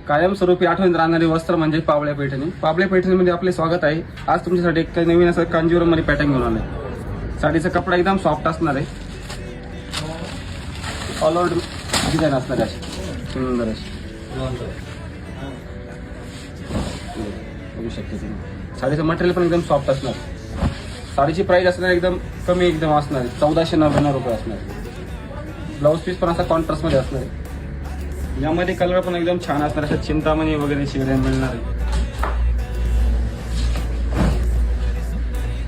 कायमस्वरूपी आठवण राहणारे वस्त्र म्हणजे पावळे पैठणी. पावळे पैठणीमध्ये आपले स्वागत आहे. आज तुमच्यासाठी एक नवीन असं कांजीवरम मध्ये पॅटर्न घेऊन आलंय. साडीचा कपडा एकदम सॉफ्ट असणार आहे. ऑल ओव्हर डिझाईन असणार आहे. सुंदर अशी बघू शकता तुम्ही. साडीचं मटेरियल पण एकदम सॉफ्ट असणार. साडीची प्राइस असणार एकदम कमी एकदम असणार आहे. 1499 रुपये असणार. ब्लाऊज पीस पण असा कॉन्ट्रास्ट मध्ये असणार आहे. यामध्ये कलर पण एकदम छान असणार. अशा चिंतामणी वगैरे शेड मिळणार आहे.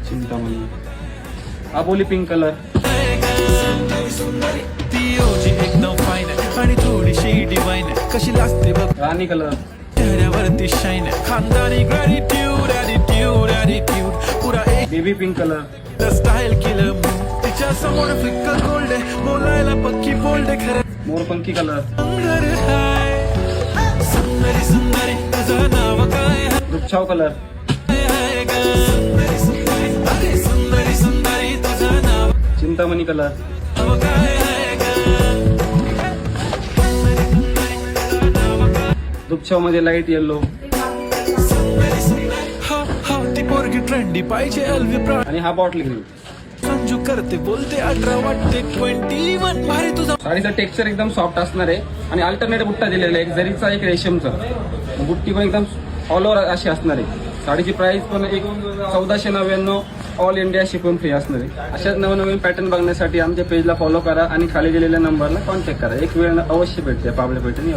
चिंतामणी, आबोली पिंक कलर, आणि थोडीशी डिवाइन कशी लागते बघ राणी कलर, चेहऱ्यावरती शाईन खानदानी ग्रॅटिट्यूड ॲटिट्यूड ॲटिट्यूड पुरा एक बेबी पिंक कलर, स्टाईल केलं तिच्या समोर फिक्का गोल्ड बोलायला पक्की बोल्ड खरं मोरपंखी कलर, सुंदर हाय सुंदरी सुंदरी तुझं नाव काय दुपछाव कलर, आहे ग सुंदरी सुंदरी अरे सुंदरी सुंदरी तुझं नाव चिंतामणी कलर, काय आहे ग दुपछाव मध्ये लाईट येलो सुंदरी सुंदरी हा हा ती पोरगी ट्रेंडी पाहिजे एलवी प्रा आणि हा बॉटल ग्रीन. संजू करते बोलते 18 वाटते 21 भारी तुझा. साडीचा टेक्स्चर एकदम सॉफ्ट असणार आहे आणि अल्टरनेट बुट्टा दिलेला आहे. एक जरीचा एक रेशमचा. बुट्टी पण एकदम ऑल ओव्हर अशी असणार आहे. साडीची प्राइस पण एक 1499 ऑल इंडिया शिपिंग फ्री असणार आहे. अशाच नवनवीन पॅटर्न बघण्यासाठी आमच्या पेजला फॉलो करा आणि खाली दिलेल्या नंबरला कॉन्टॅक्ट करा. एक वेळ अवश्य भेटते पावले पैठणी.